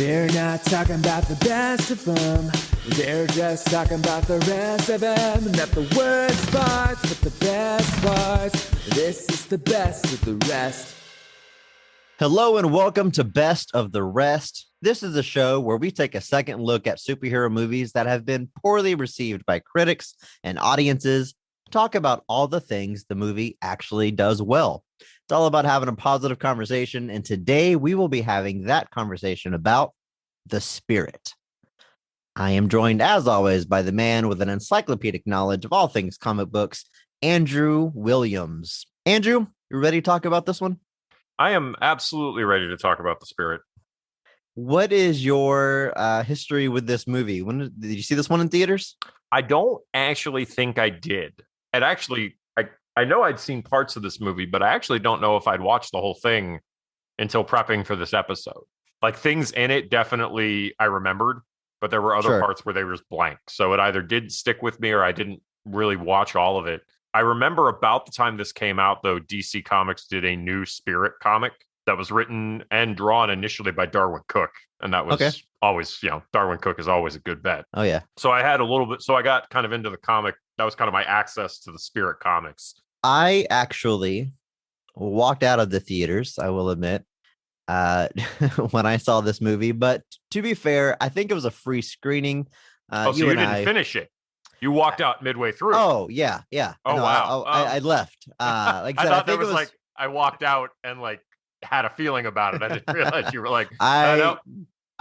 They're not talking about the best of them. They're just talking about the rest of them. Not the worst parts, but the best parts. This is the best of the rest. Hello and welcome to Best of the Rest. This is a show where we take a second look at superhero movies that have been poorly received by critics and audiences, talk about all the things the movie actually does well. It's all about having a positive conversation, and today we will be having that conversation about The Spirit. I am joined, as always, by the man with an encyclopedic knowledge of all things comic books, Andrew Williams. Andrew, you ready to talk about this one? I am absolutely ready to talk about The Spirit. What is your history with this movie? When did you see this one in theaters? I don't actually think I did. And actually, I know I'd seen parts of this movie, but I actually don't know if I'd watched the whole thing until prepping for this episode. Like, things in it definitely I remembered, but there were other parts where they were just blank. So it either did stick with me or I didn't really watch all of it. I remember about the time this came out, though, DC Comics did a new Spirit comic that was written and drawn initially by Darwin Cook. And that was always, Darwin Cook is always a good bet. Oh, yeah. So I had a little bit, so I got kind of into the comic. That was kind of my access to the Spirit comics. I actually walked out of the theaters, I will admit, when I saw this movie. But to be fair, I think it was a free screening. So you didn't finish it. You walked out midway through. Oh, yeah. Oh, no, wow. I left. Like I said, I thought think there was like, I walked out and like had a feeling about it. I didn't realize you were like,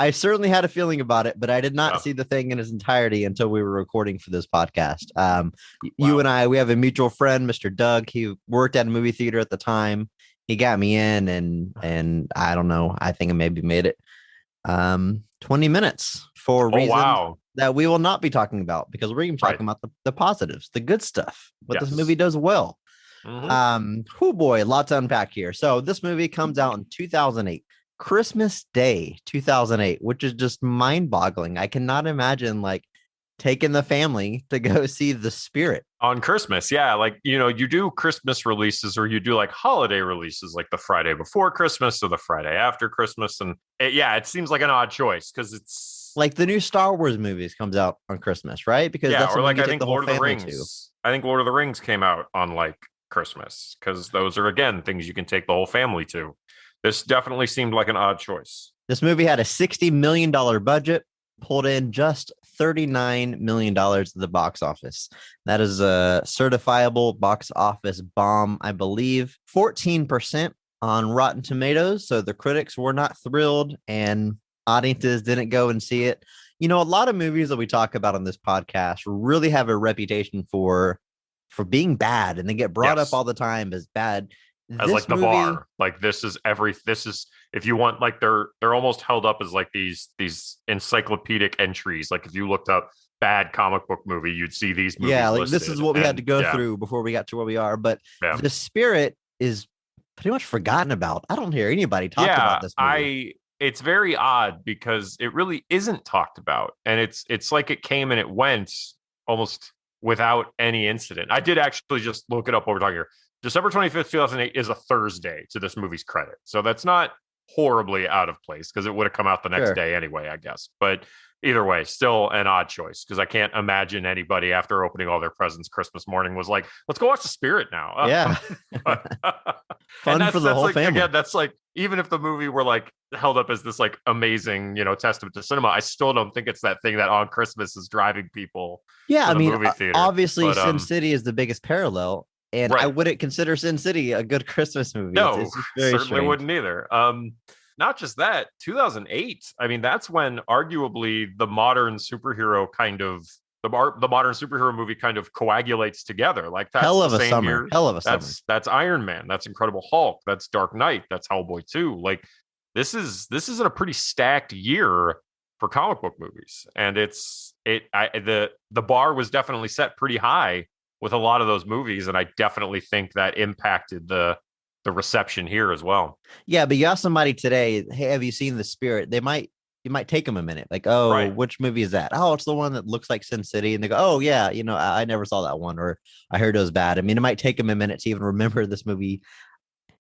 I certainly had a feeling about it, but I did not see the thing in its entirety until we were recording for this podcast. You and I, we have a mutual friend, Mr. Doug. He worked at a movie theater at the time. He got me in, and I don't know. I think I maybe made it 20 minutes for reasons that we will not be talking about, because we're even talking about the positives, the good stuff, what this movie does well. Oh boy, lots to unpack here. So this movie comes out in 2008. Christmas Day 2008, which is just mind-boggling. I cannot imagine like taking the family to go see The Spirit on Christmas. Yeah, like, you do Christmas releases, or you do like holiday releases, like the Friday before Christmas or the Friday after Christmas. And it seems like an odd choice, because it's like the new Star Wars movies comes out on Christmas, right? Because that's or like I think Lord of the Rings. I think Lord of the Rings came out on like Christmas, because those are, again, things you can take the whole family to. This definitely seemed like an odd choice. This movie had a $60 million budget, pulled in just $39 million at the box office. That is a certifiable box office bomb, I believe. 14% on Rotten Tomatoes. So the critics were not thrilled, and audiences didn't go and see it. A lot of movies that we talk about on this podcast really have a reputation for being bad, and they get brought up all the time as bad. As like the bar, like this is if you want, like they're almost held up as like these encyclopedic entries. Like if you looked up bad comic book movie, you'd see these movies. Yeah, like listed. This is what we had to go through before we got to where we are. But The Spirit is pretty much forgotten about. I don't hear anybody talk about this movie. It's very odd, because it really isn't talked about, and it's like it came and it went almost without any incident. I did actually just look it up while we're talking here. December 25th, 2008 is a Thursday to this movie's credit. So that's not horribly out of place, because it would have come out the next day anyway, I guess. But either way, still an odd choice, because I can't imagine anybody after opening all their presents Christmas morning was like, let's go watch The Spirit now. Yeah. Fun for the whole family. Again, that's like, even if the movie were like held up as this like amazing, testament to cinema, I still don't think it's that thing that on Christmas is driving people to the movie theater. Obviously, Sin City is the biggest parallel. And I wouldn't consider Sin City a good Christmas movie. No, certainly wouldn't either. Not just that, 2008. I mean, that's when arguably the modern superhero movie kind of coagulates together. Like that's hell of a summer. Year. Hell of a summer. That's Iron Man. That's Incredible Hulk. That's Dark Knight. That's Hellboy 2. Like this is a pretty stacked year for comic book movies, and the bar was definitely set pretty high with a lot of those movies, and I definitely think that impacted the reception here as well. Yeah, but you ask somebody today, hey, have you seen The Spirit? You might take them a minute, like, which movie is that? Oh, it's the one that looks like Sin City, and they go, oh yeah, I never saw that one, or I heard it was bad. I mean, it might take them a minute to even remember this movie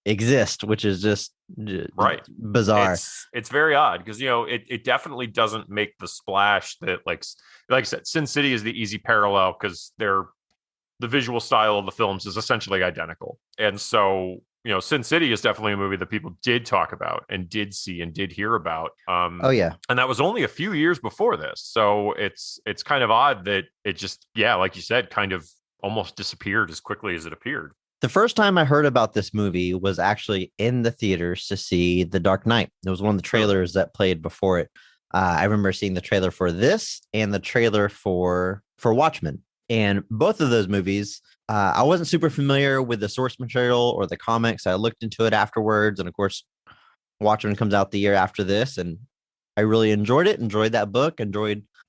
exist, which is just right. bizarre. It's very odd because it definitely doesn't make the splash that like I said, Sin City is the easy parallel because the visual style of the films is essentially identical, and so Sin City is definitely a movie that people did talk about and did see and did hear about. Oh yeah, and that was only a few years before this, so it's kind of odd that it just like you said, kind of almost disappeared as quickly as it appeared. the first time I heard about this movie was actually in the theaters to see The Dark Knight. It was one of the trailers that played before it. I remember seeing the trailer for this and the trailer for Watchmen. And both of those movies, I wasn't super familiar with the source material or the comics. I looked into it afterwards. And of course, Watchmen comes out the year after this. And I really enjoyed it, enjoyed that book,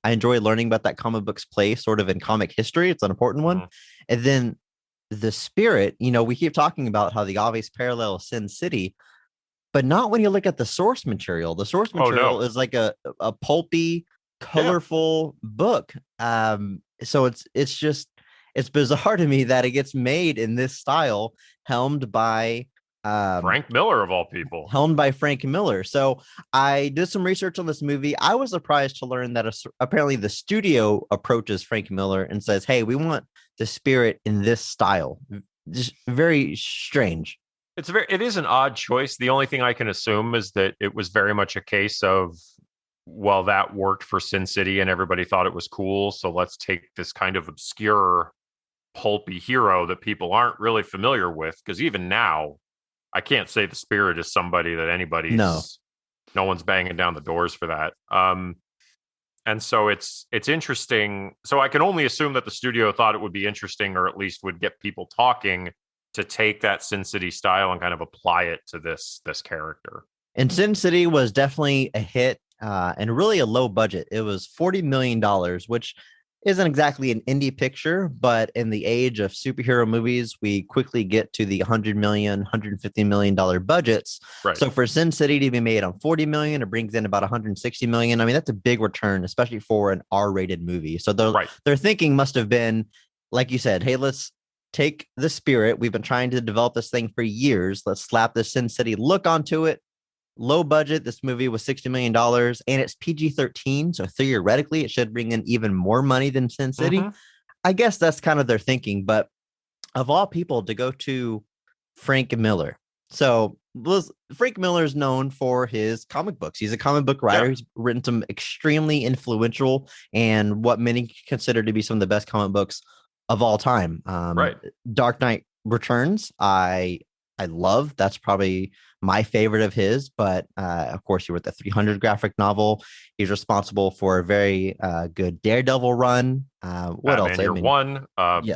I enjoyed learning about that comic book's place sort of in comic history. It's an important one. And then the spirit, we keep talking about how the obvious parallel is Sin City, but not when you look at the source material. The source material is like a pulpy, colorful book. So it's bizarre to me that it gets made in this style, helmed by Frank Miller of all people. Helmed by Frank Miller. So I did some research on this movie. I was surprised to learn that apparently the studio approaches Frank Miller and says, "Hey, we want the spirit in this style." Just very strange. It is an odd choice. The only thing I can assume is that it was very much a case of, well, that worked for Sin City and everybody thought it was cool, so let's take this kind of obscure pulpy hero that people aren't really familiar with, because even now I can't say the spirit is somebody that no one's banging down the doors for that. And so it's interesting. So I can only assume that the studio thought it would be interesting, or at least would get people talking, to take that Sin City style and kind of apply it to this character. And Sin City was definitely a hit, and really a low budget. It was $40 million, which isn't exactly an indie picture, but in the age of superhero movies, we quickly get to the $100 million, $150 million budgets. Right. So for Sin City to be made on $40 million, it brings in about $160 million. I mean, that's a big return, especially for an R-rated movie. So their thinking must have been, like you said, hey, let's take the spirit. We've been trying to develop this thing for years. Let's slap the Sin City look onto it. Low budget. This movie was $60 million and it's PG-13. So theoretically, it should bring in even more money than Sin City. I guess that's kind of their thinking. But of all people, to go to Frank Miller. So Frank Miller is known for his comic books. He's a comic book writer. He's written some extremely influential and what many consider to be some of the best comic books of all time. Dark Knight Returns, I love. That's probably my favorite of his, but of course he wrote the 300 graphic novel. He's responsible for a very good Daredevil run. What else?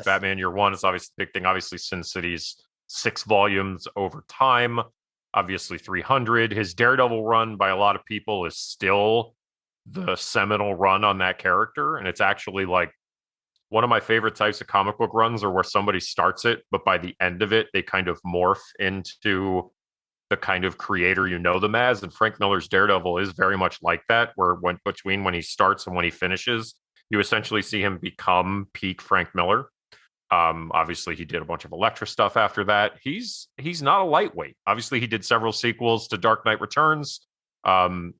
Batman Year One is obviously the big thing. Obviously Sin City's 6 volumes over time. Obviously 300. His Daredevil run by a lot of people is still the seminal run on that character. And it's actually like one of my favorite types of comic book runs are where somebody starts it, but by the end of it, they kind of morph into the kind of creator you know them as. And Frank Miller's Daredevil is very much like that, where between when he starts and when he finishes, you essentially see him become peak Frank Miller. Obviously, he did a bunch of Elektra stuff after that. He's not a lightweight. Obviously, he did several sequels to Dark Knight Returns.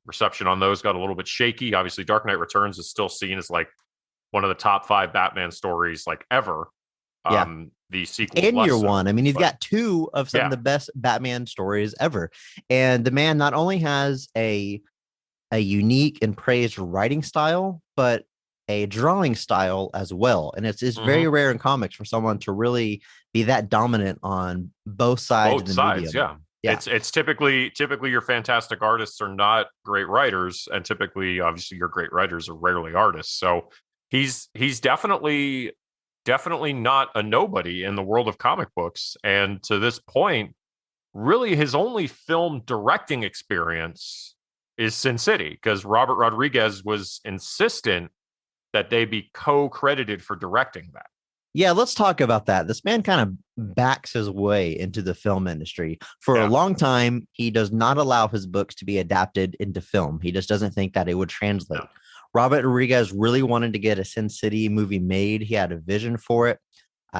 Reception on those got a little bit shaky. Obviously, Dark Knight Returns is still seen as like one of the top 5 Batman stories like ever. The sequel and Year One. I mean, he's got 2 of some of the best Batman stories ever. And the man not only has a unique and praised writing style, but a drawing style as well. And it's very rare in comics for someone to really be that dominant on both sides of the medium. It's typically your fantastic artists are not great writers, and typically, obviously, your great writers are rarely artists. So he's definitely not a nobody in the world of comic books. And to this point, really his only film directing experience is Sin City, because Robert Rodriguez was insistent that they be co-credited for directing that. Yeah, let's talk about that. This man kind of backs his way into the film industry. For a long time, he does not allow his books to be adapted into film. He just doesn't think that it would translate. Robert Rodriguez really wanted to get a Sin City movie made. He had a vision for it.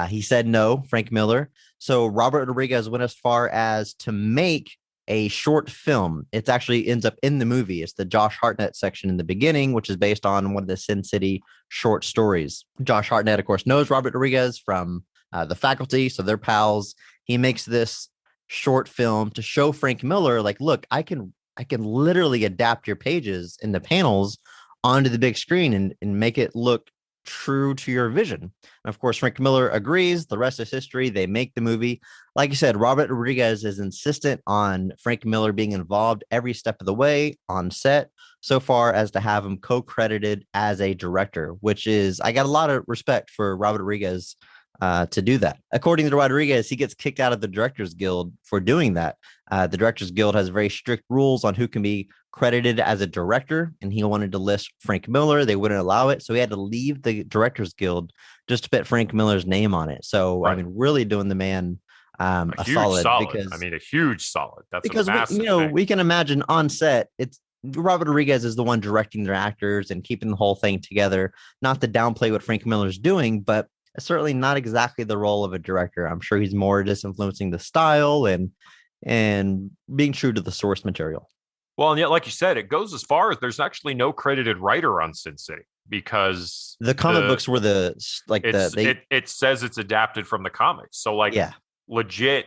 He said no, Frank Miller. So Robert Rodriguez went as far as to make a short film. It actually ends up in the movie. It's the Josh Hartnett section in the beginning, which is based on one of the Sin City short stories. Josh Hartnett, of course, knows Robert Rodriguez from The Faculty, so they're pals. He makes this short film to show Frank Miller, like, look, I can literally adapt your pages in the panels onto the big screen and make it look true to your vision. And of course, Frank Miller agrees. The rest is history. They make the movie. Like you said, Robert Rodriguez is insistent on Frank Miller being involved every step of the way on set, so far as to have him co-credited as a director, which is, I got a lot of respect for Robert Rodriguez to do that. According to Rodriguez, he gets kicked out of the Directors Guild for doing that. The Directors Guild has very strict rules on who can be credited as a director, and he wanted to list Frank Miller. They wouldn't allow it, so he had to leave the Directors Guild just to put Frank Miller's name on it. So, right. I mean, really doing the man a solid. Because, I mean, a huge solid. That's because a massive thing. We can imagine on set, it's Robert Rodriguez is the one directing their actors and keeping the whole thing together. Not to downplay what Frank Miller's doing, but certainly not exactly the role of a director. I'm sure he's more just influencing the style and being true to the source material. Well, and yet, like you said, it goes as far as there's actually no credited writer on Sin City because the comic books were it says it's adapted from the comics. So legit,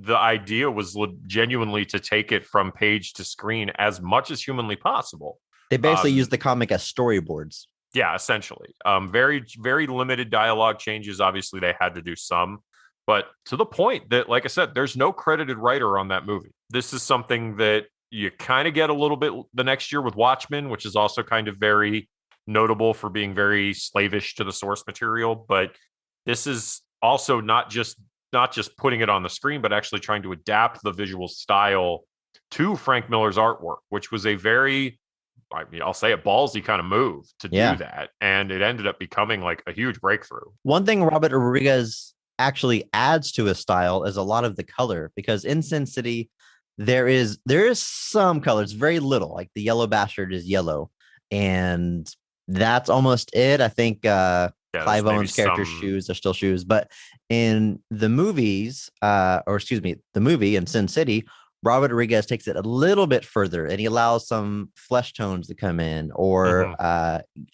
the idea was genuinely to take it from page to screen as much as humanly possible. They basically used the comic as storyboards. Yeah, essentially. Very, very limited dialogue changes. Obviously, they had to do some, but to the point that, like I said, there's no credited writer on that movie. This is something that you kind of get a little bit the next year with Watchmen, which is also kind of very notable for being very slavish to the source material. But this is also not just putting it on the screen, but actually trying to adapt the visual style to Frank Miller's artwork, which was a very, I mean, I'll say a ballsy kind of move to do that. And it ended up becoming like a huge breakthrough. One thing Robert Rodriguez actually adds to his style is a lot of the color, because in Sin City, there is some color. It's very little. Like the yellow bastard is yellow, and that's almost it. I think Clive Owen's character's shoes are still shoes, but in the movies, the movie in Sin City, Robert Rodriguez takes it a little bit further, and he allows some flesh tones to come in, or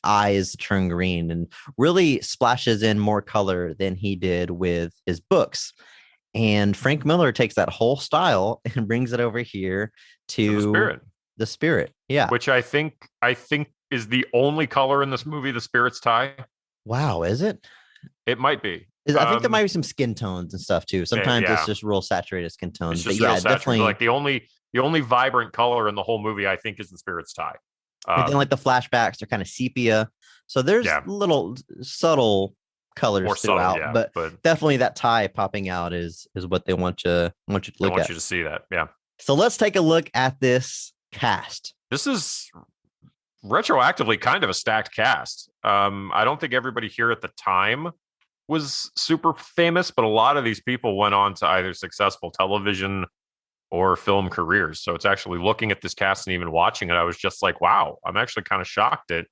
eyes to turn green, and really splashes in more color than he did with his books. And Frank Miller takes that whole style and brings it over here to the spirit. Yeah. Which I think is the only color in this movie, the spirit's tie. Wow. Is it? It might be. I think there might be some skin tones and stuff too. Sometimes it's just real saturated skin tones. But yeah, definitely. Like the only vibrant color in the whole movie, I think, is the spirit's tie. And then like the flashbacks are kind of sepia. So there's little subtle colors throughout, but definitely that tie popping out is what they want you to look at. I want you to see that. Yeah. So let's take a look at this cast. This is retroactively kind of a stacked cast. I don't think everybody here at the time was super famous, but a lot of these people went on to either successful television or film careers. So it's actually looking at this cast and even watching it, I was just like, wow, I'm actually kind of shocked at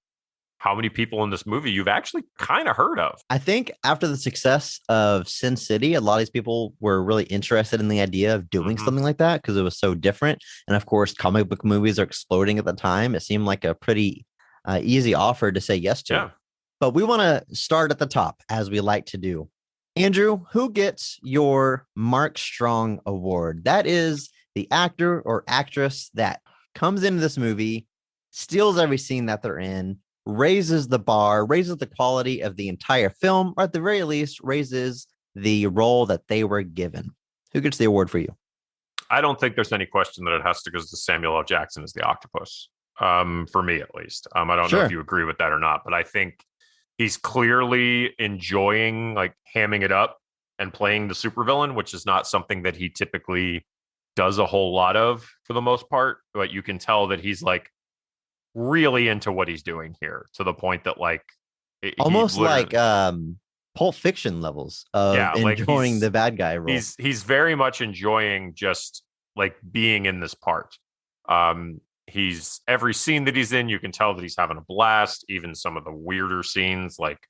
how many people in this movie you've actually kind of heard of. I think after the success of Sin City, a lot of these people were really interested in the idea of doing something like that because it was so different. And of course, comic book movies are exploding at the time. It seemed like a pretty easy offer to say yes to. Yeah. But we want to start at the top, as we like to do. Andrew, who gets your Mark Strong Award? That is the actor or actress that comes into this movie, steals every scene that they're in, raises the bar, raises the quality of the entire film, or at the very least, raises the role that they were given. Who gets the award for you? I don't think there's any question that it has to go to Samuel L. Jackson as the octopus, for me at least. I don't know if you agree with that or not, but I think he's clearly enjoying like hamming it up and playing the supervillain, which is not something that he typically does a whole lot of for the most part. But you can tell that he's like really into what he's doing here, to the point that like almost like Pulp Fiction levels of enjoying the bad guy role. He's very much enjoying just like being in this part. He's every scene that he's in, you can tell that he's having a blast. Even some of the weirder scenes, like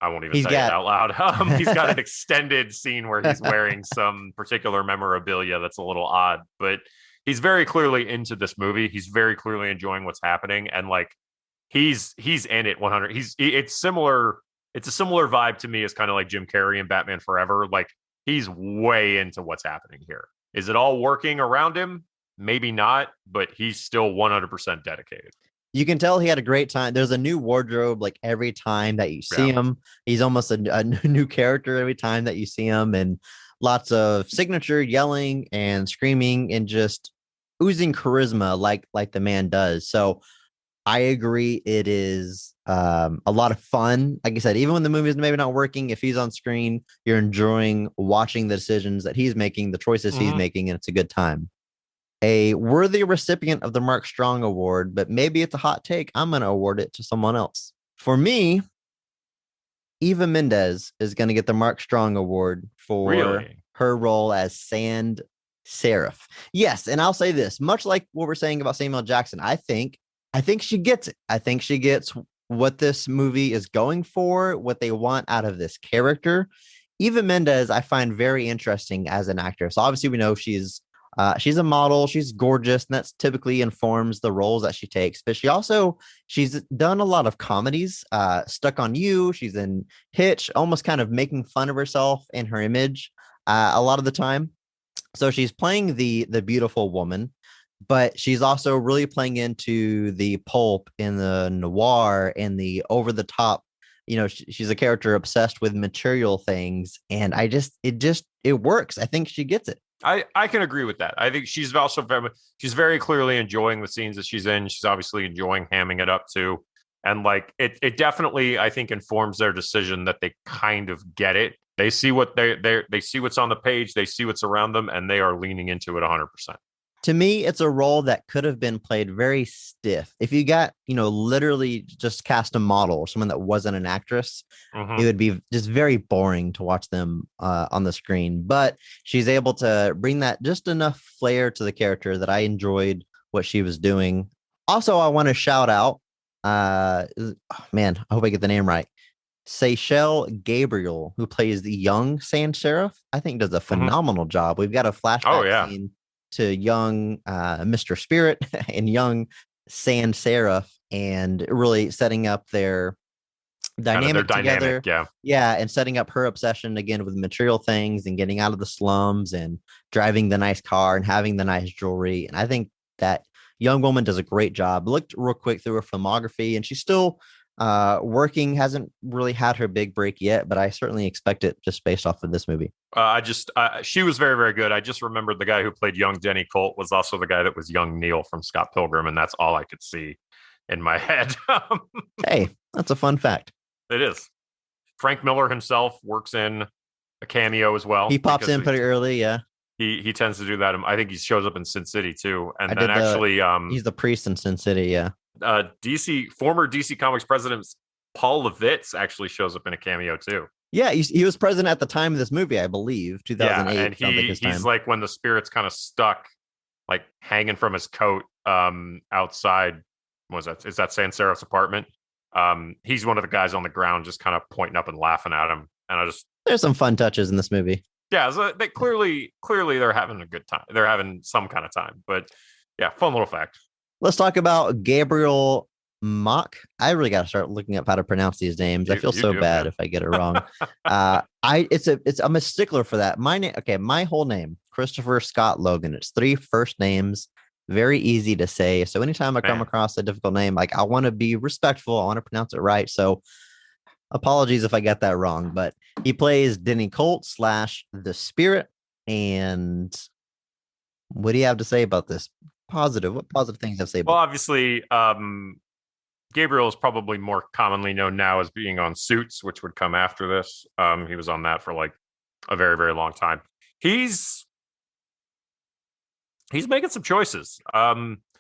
I won't even He's say got it out loud. He's got an extended scene where he's wearing some particular memorabilia that's a little odd, but he's very clearly into this movie. He's very clearly enjoying what's happening, and like he's in it 100. It's similar. It's a similar vibe to me as kind of like Jim Carrey in Batman Forever. Like he's way into what's happening here. Is it all working around him? Maybe not, but he's still 100% dedicated. You can tell he had a great time. There's a new wardrobe like every time that you see him. He's almost a new character every time that you see him, and lots of signature yelling and screaming and just oozing charisma like the man does. So I agree. It is a lot of fun. Like I said, even when the movie is maybe not working, if he's on screen, you're enjoying watching the decisions that he's making, the choices he's making, and it's a good time. A worthy recipient of the Mark Strong Award, but maybe it's a hot take. I'm going to award it to someone else. For me, Eva Mendes is going to get the Mark Strong Award for her role as Sand Seraph. Yes, and I'll say this, much like what we're saying about Samuel Jackson, I think she gets it. I think she gets what this movie is going for, what they want out of this character. Eva Mendes, I find very interesting as an actress. Obviously, we know she's a model. She's gorgeous, and that's typically informs the roles that she takes. But she's done a lot of comedies. Stuck on You. She's in Hitch, almost kind of making fun of herself and her image a lot of the time. So she's playing the beautiful woman, but she's also really playing into the pulp and the noir and the over the top. You know, she's a character obsessed with material things, and it works. I think she gets it. I can agree with that. I think she's very clearly enjoying the scenes that she's in. She's obviously enjoying hamming it up too. And like it definitely, I think, informs their decision that they kind of get it. They see what they see what's on the page, they see what's around them, and they are leaning into it 100%. To me, it's a role that could have been played very stiff. If you got, literally just cast a model or someone that wasn't an actress, it would be just very boring to watch them on the screen. But she's able to bring that just enough flair to the character that I enjoyed what she was doing. Also, I want to shout out, I hope I get the name right. Seychelle Gabriel, who plays the young Sans Seraph, I think does a phenomenal job. We've got a flashback scene to young Mr. Spirit and young Sans Seraph, and really setting up their dynamic together. And setting up her obsession again with material things and getting out of the slums and driving the nice car and having the nice jewelry. And I think that young woman does a great job. Looked real quick through her filmography, and she's still working, hasn't really had her big break yet, but I certainly expect it just based off of this movie. She was very, very good. I just remembered the guy who played young Denny Colt was also the guy that was young Neil from Scott Pilgrim, and that's all I could see in my head. Hey, that's a fun fact. It is. Frank Miller himself works in a cameo as well. He pops in pretty early, yeah. He tends to do that. I think he shows up in Sin City too, and he's the priest in Sin City, yeah. Former DC Comics president Paul Levitz actually shows up in a cameo too. Yeah, he was president at the time of this movie, I believe, 2008. Yeah, and he's like when the spirit's kind of stuck, like hanging from his coat outside. What was that? Is that Sans Seraph's apartment? He's one of the guys on the ground, just kind of pointing up and laughing at him. And there's some fun touches in this movie. Yeah, so they clearly they're having a good time. They're having some kind of time. But yeah, fun little fact. Let's talk about Gabriel Mock. I really got to start looking up how to pronounce these names. I feel so bad if I get it wrong. I'm a stickler for that. My whole name, Christopher Scott Logan. It's 3 first names, very easy to say. So anytime I come across a difficult name, like I want to be respectful, I want to pronounce it right. So apologies if I got that wrong, but he plays Denny Colt / the Spirit. And what do you have to say about this? What positive things have to say about? Well, obviously, Gabriel is probably more commonly known now as being on Suits, which would come after this. He was on that for like a very, very long time. He's making some choices.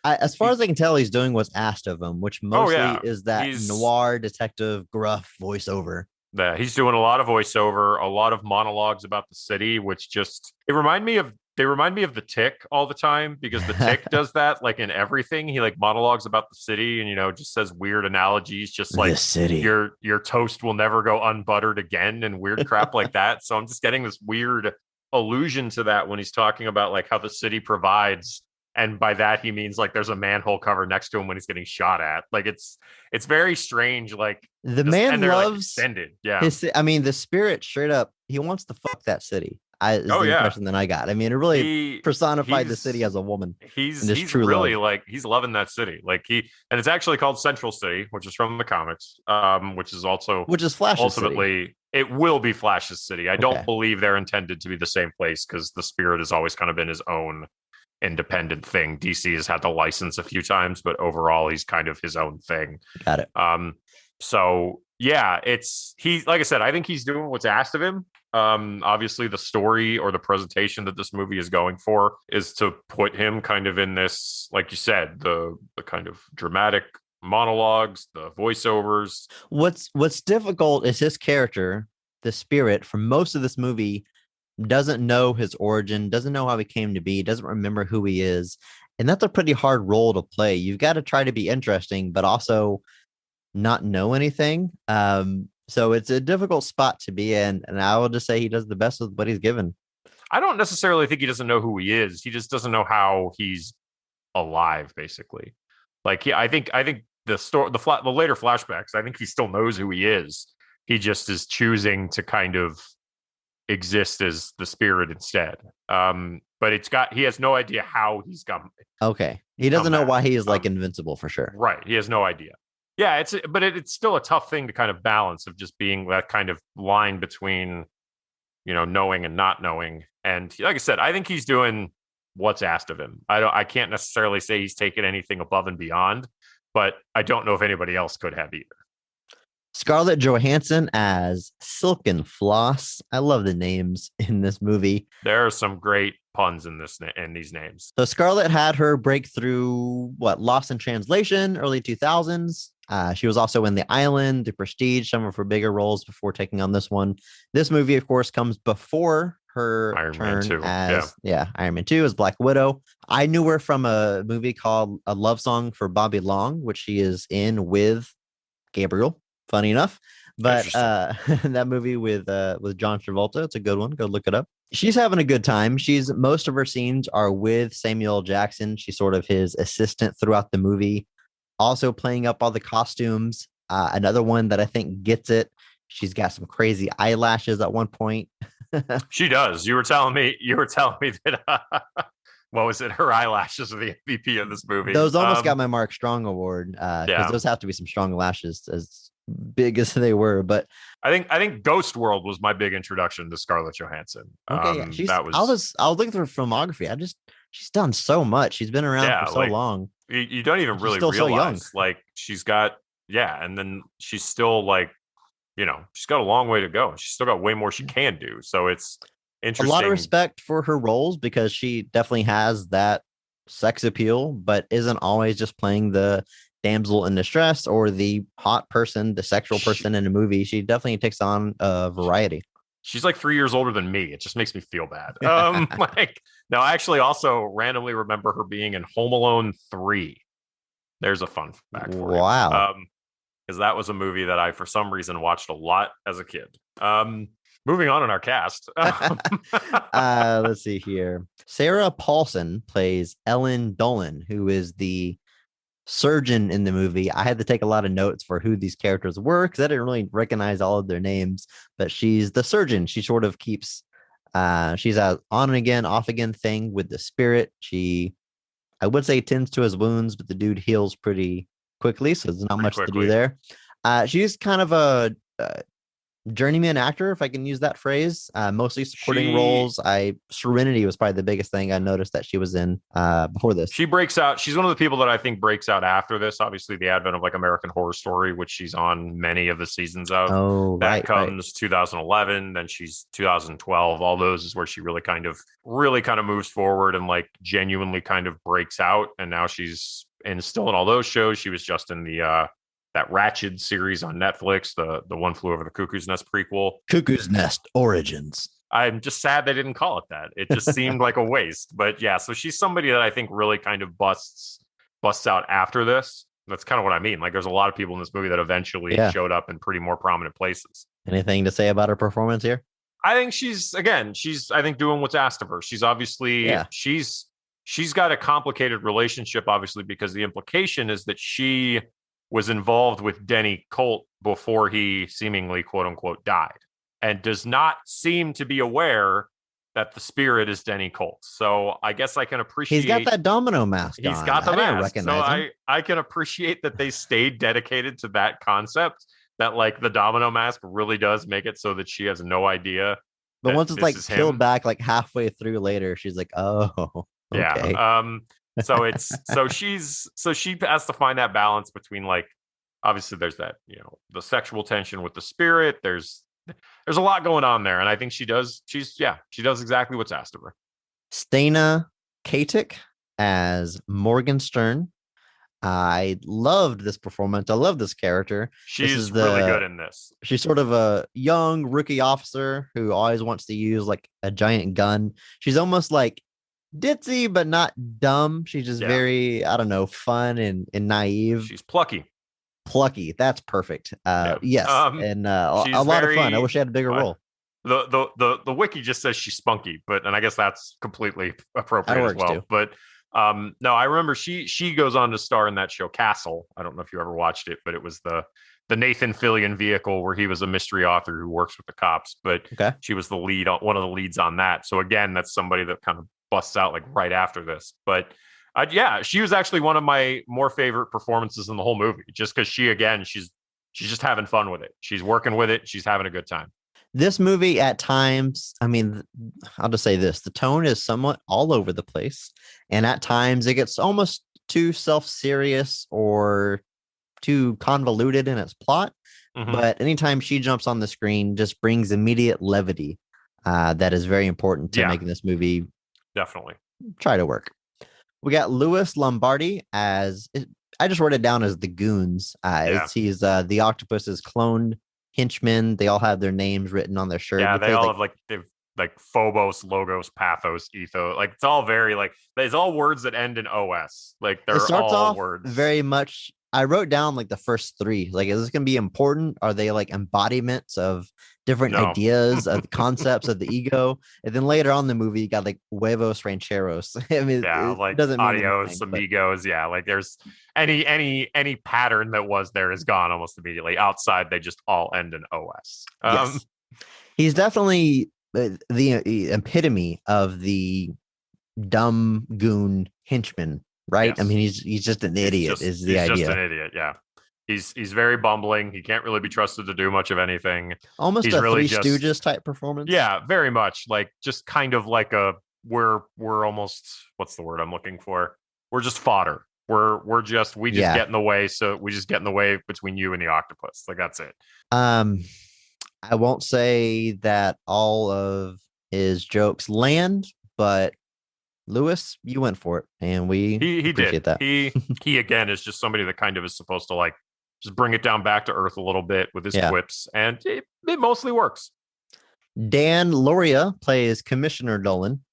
As far as I can tell, he's doing what's asked of him, which mostly is that noir detective gruff voiceover. Yeah, he's doing a lot of voiceover, a lot of monologues about the city, which it reminded me of They remind me of the Tick all the time, because the Tick does that like in everything. He like monologues about the city and, just says weird analogies, just like This city. your toast will never go unbuttered again and weird crap like that. So I'm just getting this weird allusion to that when he's talking about like how the city provides. And by that, he means like there's a manhole cover next to him when he's getting shot at. Like it's very strange. Like the just, man and they're loves like extended. Yeah. the spirit straight up. He wants to fuck that city. Is the impression that I got. I mean, it really personified the city as a woman. He's true really love. like he's loving that city. Like and it's actually called Central City, which is from the comics, which is Flash's ultimately city. It will be Flash's city. I don't believe they're intended to be the same place, because the Spirit has always kind of been his own independent thing. DC has had the license a few times, but overall he's kind of his own thing. Got it. So yeah, like I said, I think he's doing what's asked of him. Obviously the story or the presentation that this movie is going for is to put him kind of in this, like you said, the kind of dramatic monologues, the voiceovers. What's difficult is his character, the Spirit, for most of this movie doesn't know his origin, doesn't know how he came to be, doesn't remember who he is. And that's a pretty hard role to play. You've got to try to be interesting, but also not know anything. So it's a difficult spot to be in. And I will just say he does the best with what he's given. I don't necessarily think he doesn't know who he is. He just doesn't know how he's alive, basically. Like, I think the later flashbacks, I think he still knows who he is. He just is choosing to kind of exist as the Spirit instead. But he has no idea how he's come. Okay. He doesn't know why he is like invincible for sure. Right. He has no idea. Yeah, it's still a tough thing to kind of balance, of just being that kind of line between, knowing and not knowing. And like I said, I think he's doing what's asked of him. I can't necessarily say he's taken anything above and beyond, but I don't know if anybody else could have either. Scarlett Johansson as Silken Floss. I love the names in this movie. There are some great puns in these names. So Scarlett had her breakthrough, Lost in Translation, early 2000s. She was also in The Island, The Prestige, some of her bigger roles before taking on this one. This movie, of course, comes before her Iron turn Man 2. as Iron Man 2 as Black Widow. I knew her from a movie called A Love Song for Bobby Long, which she is in with Gabriel. Funny enough, but that movie with John Travolta, it's a good one. Go look it up. She's having a good time. Most of her scenes are with Samuel L. Jackson. She's sort of his assistant throughout the movie, also playing up all the costumes. Another one that I think gets it. She's got some crazy eyelashes at one point. She does. You were telling me that. What was it? Her eyelashes are the MVP of this movie. Those almost got my Mark Strong award, because those have to be some strong lashes, as big as they were. But I think Ghost World was my big introduction to Scarlett Johansson. Okay, I was looking through her filmography. She's done so much. She's been around for so long. You don't even really realize, so young. Like, she's got and then she's still like, she's got a long way to go. She's still got way more she can do. So it's interesting. A lot of respect for her roles, because she definitely has that sex appeal, but isn't always just playing the damsel in distress or the hot person, the sexual person in a movie. She definitely takes on a variety. She's like 3 years older than me. It just makes me feel bad. No, I actually also randomly remember her being in Home Alone 3. There's a fun fact for you. Wow. Because that was a movie that I, for some reason, watched a lot as a kid. Moving on in our cast. Let's see here. Sarah Paulson plays Ellen Dolan, who is the surgeon in the movie. I had to take a lot of notes for who these characters were, because I didn't really recognize all of their names, but she's the surgeon. She sort of keeps she's a on and again, off again thing with the Spirit. She, I would say, tends to his wounds, but the dude heals pretty quickly, so there's not much to do there. She's kind of a journeyman actor, if I can use that phrase, mostly supporting roles. Serenity was probably the biggest thing I noticed that she was in before this. She breaks out. She's one of the people that I think breaks out after this. Obviously, the advent of like American Horror Story, which she's on many of the seasons of. Oh, that right, comes 2011. Then she's 2012. All those is where she really kind of moves forward and like genuinely kind of breaks out. And now she's still in all those shows. She was just in the that Ratched series on Netflix, the One Flew Over the Cuckoo's Nest prequel. Cuckoo's Nest Origins. I'm just sad they didn't call it that. It just seemed like a waste. But yeah, so she's somebody that I think really kind of busts out after this. That's kind of what I mean. Like, there's a lot of people in this movie that eventually showed up in pretty more prominent places. Anything to say about her performance here? I think she's I think doing what's asked of her. She's obviously she's got a complicated relationship, obviously, because the implication is that she was involved with Denny Colt before he seemingly, quote unquote, died, and does not seem to be aware that the spirit is Denny Colt. So I guess I can appreciate he's got that domino mask. He's got the mask. So I can appreciate that they stayed dedicated to that concept, that like the domino mask really does make it so that she has no idea. But once it's like peeled back like halfway through later, she's like, oh, okay. Yeah. So she has to find that balance between, like, obviously there's that, the sexual tension with the spirit. There's a lot going on there, and I think she does exactly what's asked of her. Stana Katic as Morgan Stern. I loved this performance. I love this character. She's really good in this. She's sort of a young rookie officer who always wants to use like a giant gun. She's almost like ditzy, but not dumb. She's just very, I don't know, fun and naive. She's plucky. That's perfect. Yes, and a lot of fun. I wish she had a bigger role. The wiki just says she's spunky, and I guess that's completely appropriate as well. Too. But no, I remember she goes on to star in that show Castle. I don't know if you ever watched it, but it was the Nathan Fillion vehicle where he was a mystery author who works with the cops. But she was the lead, one of the leads on that. So again, that's somebody that kind of busts out like right after this. But she was actually one of my more favorite performances in the whole movie, just because she's just having fun with it. She's working with it. She's having a good time. This movie at times, I mean, I'll just say this, the tone is somewhat all over the place. And at times it gets almost too self-serious or too convoluted in its plot. Mm-hmm. But anytime she jumps on the screen, just brings immediate levity. That is very important to making this movie definitely try to work. We got Louis Lombardi as, I just wrote it down as the Goons. He's the Octopus's cloned henchmen. They all have their names written on their shirt. Yeah, they all have like Phobos, Logos, Pathos, Ethos. Like, it's all very it's all words that end in OS. Like, they're all words. Very much. I wrote down like the first three. Like, is this going to be important? Are they like embodiments of different ideas of concepts of the ego? And then later on in the movie, you got like huevos rancheros. I mean, like doesn't adios, amigos. But... Yeah, like there's any pattern that was there is gone almost immediately. Outside, they just all end in OS. Yes. He's definitely the epitome of the dumb goon henchman. Right. Yes. I mean, he's just an idiot. Is the idea? He's just an idiot. Yeah. He's very bumbling. He can't really be trusted to do much of anything. Almost a Three Stooges type performance. Yeah, very much. Like, just kind of like we're almost, what's the word I'm looking for? We're just fodder. We just get in the way. So we just get in the way between you and the octopus. Like, that's it. I won't say that all of his jokes land, but Lewis, you went for it, and he appreciate did. That. He again is just somebody that kind of is supposed to like just bring it down back to earth a little bit with his quips, and it mostly works. Dan Lauria plays Commissioner Dolan.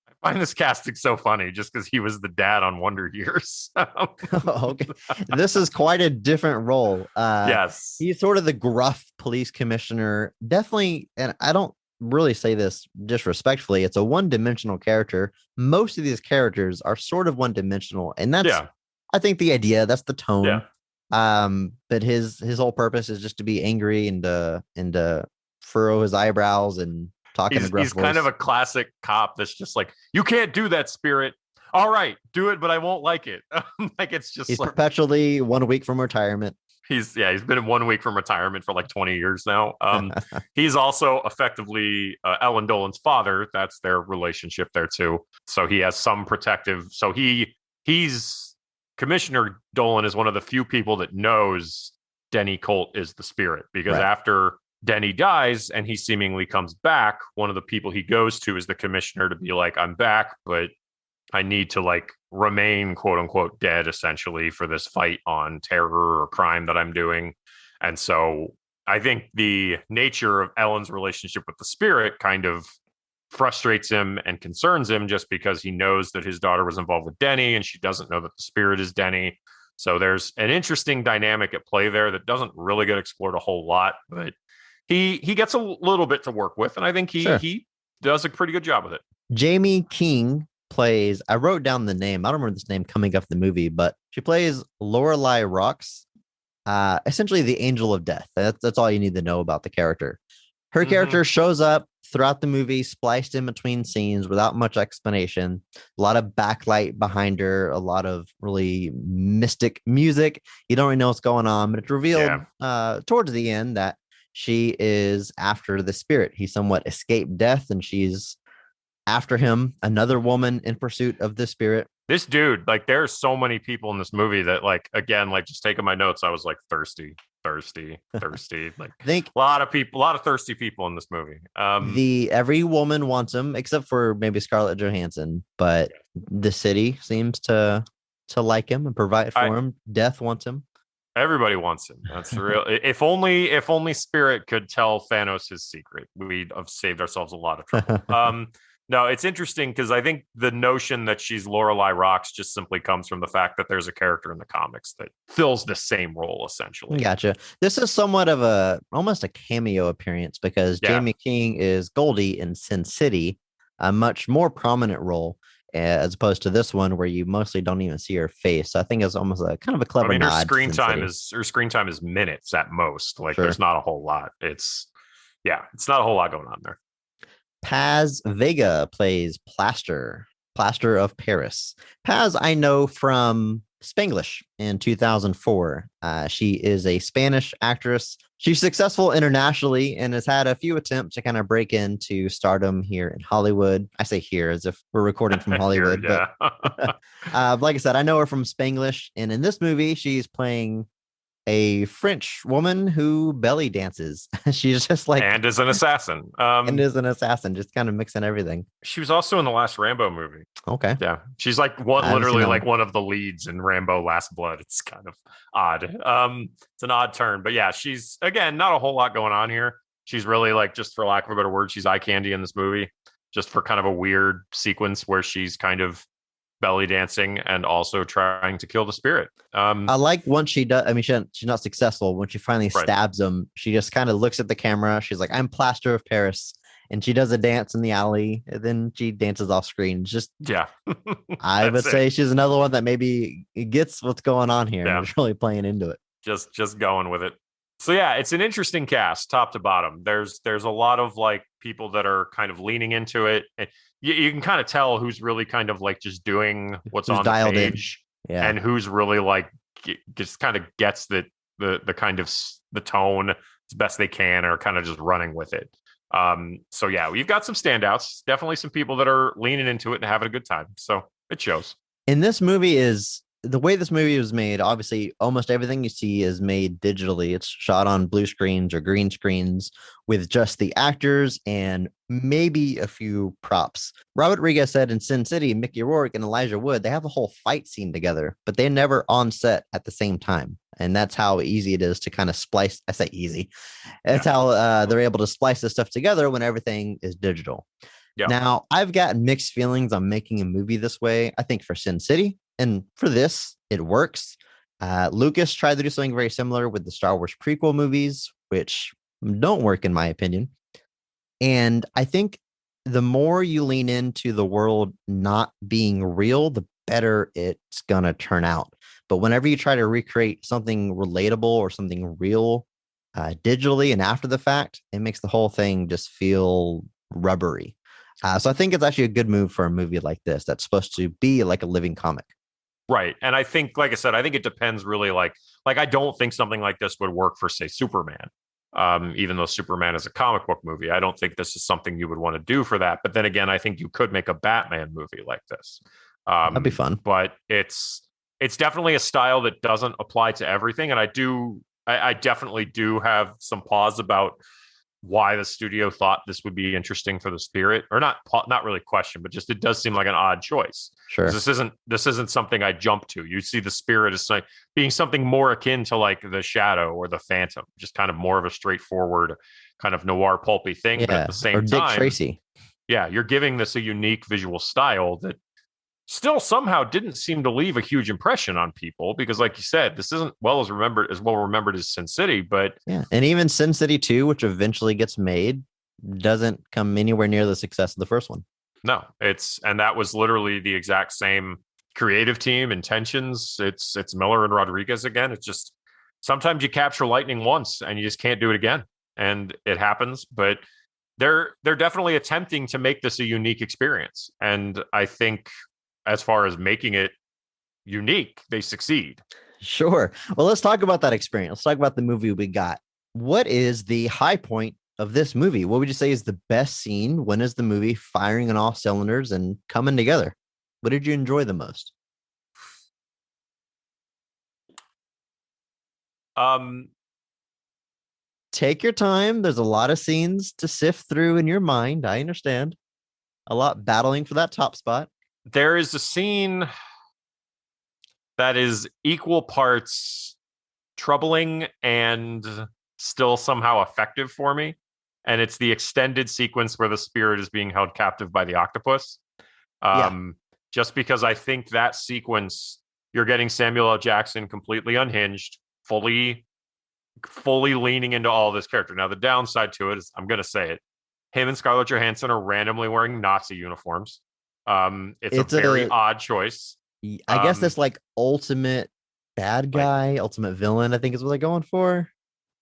I find this casting so funny just because he was the dad on Wonder Years. Okay, this is quite a different role. Yes, he's sort of the gruff police commissioner, definitely, and I don't really say this disrespectfully, it's a one-dimensional character. Most of these characters are sort of one-dimensional, and that's I think the idea, that's the tone. But his whole purpose is just to be angry and furrow his eyebrows and talk in a gruff voice. He's kind of a classic cop that's just like, you can't do that, Spirit. All right, do it, but I won't like it. Like, it's just he's perpetually 1 week from retirement. He's been in 1 week from retirement for like 20 years now. He's also effectively Ellen Dolan's father. That's their relationship there too. So he has some protective. So he's Commissioner Dolan is one of the few people that knows Denny Colt is the spirit, because after Denny dies and he seemingly comes back, one of the people he goes to is the commissioner to be like, I'm back, but I need to like remain quote unquote dead essentially for this fight on terror or crime that I'm doing. And so I think the nature of Ellen's relationship with the spirit kind of frustrates him and concerns him just because he knows that his daughter was involved with Denny and she doesn't know that the spirit is Denny. So there's an interesting dynamic at play there that doesn't really get explored a whole lot, but he gets a little bit to work with, and I think he does a pretty good job with it. Jamie King plays, I wrote down the name. I don't remember this name coming up the movie, but she plays Lorelei Rocks, essentially the angel of death. That's all you need to know about the character. Her character shows up throughout the movie, spliced in between scenes without much explanation. A lot of backlight behind her, a lot of really mystic music. You don't really know what's going on, but it's revealed towards the end that she is after the spirit. He somewhat escaped death, and she's after him, another woman in pursuit of the spirit. This dude, like, there are so many people in this movie that, like, again, like, just taking my notes, I was like, thirsty. Like, I think a lot of thirsty people in this movie. Every woman wants him, except for maybe Scarlett Johansson, but the city seems to like him and provide for him. Death wants him. Everybody wants him. That's real. If only Spirit could tell Thanos his secret, we'd have saved ourselves a lot of trouble. No, it's interesting because I think the notion that she's Lorelei Rocks just simply comes from the fact that there's a character in the comics that fills the same role, essentially. Gotcha. This is somewhat of almost a cameo appearance because Jamie King is Goldie in Sin City, a much more prominent role as opposed to this one where you mostly don't even see her face. So I think it's almost a kind of a clever nod. Her screen time is minutes at most. Like there's not a whole lot. It's not a whole lot going on there. Paz Vega plays Plaster of Paris. Paz, I know from Spanglish in 2004. She is a Spanish actress. She's successful internationally and has had a few attempts to kind of break into stardom here in Hollywood. I say here as if we're recording from Hollywood. But like I said, I know her from Spanglish. And in this movie, she's playing a French woman who belly dances. She's just like, and is an assassin. Just kind of mixing everything. She was also in the last Rambo movie. Okay. Yeah. She's like literally like one of the leads in Rambo Last Blood. It's kind of odd. It's an odd turn, but yeah, she's, again, not a whole lot going on here. She's really like, just for lack of a better word, she's eye candy in this movie, just for kind of a weird sequence where she's kind of belly dancing and also trying to kill the spirit. I like once she does, I mean, she's not successful. When she finally stabs him, she just kind of looks at the camera. She's like, I'm Plaster of Paris. And she does a dance in the alley. And then she dances off screen. Just, I would say she's another one that maybe gets what's going on here. And is really playing into it. Just going with it. So yeah, it's an interesting cast, top to bottom. There's a lot of like people that are kind of leaning into it. You can kind of tell who's really kind of like just doing what's on the page, and who's really like just kind of gets the kind of the tone as best they can, or kind of just running with it. So yeah, we've got some standouts. Definitely some people that are leaning into it and having a good time. So it shows. In this movie the way this movie was made, obviously, almost everything you see is made digitally. It's shot on blue screens or green screens with just the actors and maybe a few props. Robert Rodriguez said in Sin City, Mickey Rourke and Elijah Wood, they have a whole fight scene together, but they're never on set at the same time. And that's how easy it is to kind of splice. I say easy. That's how they're able to splice this stuff together when everything is digital. Yeah. Now, I've got mixed feelings on making a movie this way. I think for Sin City, and for this, it works. Lucas tried to do something very similar with the Star Wars prequel movies, which don't work in my opinion. And I think the more you lean into the world not being real, the better it's going to turn out. But whenever you try to recreate something relatable or something real digitally and after the fact, it makes the whole thing just feel rubbery. So I think it's actually a good move for a movie like this that's supposed to be like a living comic. Right. And I think, like I said, I think it depends really like I don't think something like this would work for, say, Superman. Even though Superman is a comic book movie, I don't think this is something you would want to do for that. But then again, I think you could make a Batman movie like this. That'd be fun. But it's definitely a style that doesn't apply to everything. And I definitely do have some pause about why the studio thought this would be interesting for the spirit, or not really question, but just it does seem like an odd choice. Sure. This isn't something I jump to. You see the spirit as like being something more akin to like the Shadow or the Phantom, just kind of more of a straightforward kind of noir pulpy thing. Yeah. But at the same time, Dick Tracy. yeah, you're giving this a unique visual style that still somehow didn't seem to leave a huge impression on people because, like you said, this isn't well remembered as Sin City, but yeah, and even Sin City 2, which eventually gets made, doesn't come anywhere near the success of the first one. No, and that was literally the exact same creative team, intentions. It's Miller and Rodriguez again. It's just sometimes you capture lightning once and you just can't do it again, and it happens. But they're definitely attempting to make this a unique experience, and I think as far as making it unique, they succeed. Sure. Well, let's talk about that experience. Let's talk about the movie we got. What is the high point of this movie? What would you say is the best scene? When is the movie firing on all cylinders and coming together? What did you enjoy the most? Take your time. There's a lot of scenes to sift through in your mind. I understand. A lot battling for that top spot. There is a scene that is equal parts troubling and still somehow effective for me. And it's the extended sequence where the spirit is being held captive by the octopus. Just because I think that sequence, you're getting Samuel L. Jackson completely unhinged, fully leaning into all this character. Now, the downside to it is, I'm going to say it, him and Scarlett Johansson are randomly wearing Nazi uniforms. It's a very odd choice. I guess that's like ultimate bad guy, ultimate villain, I think is what they're going for.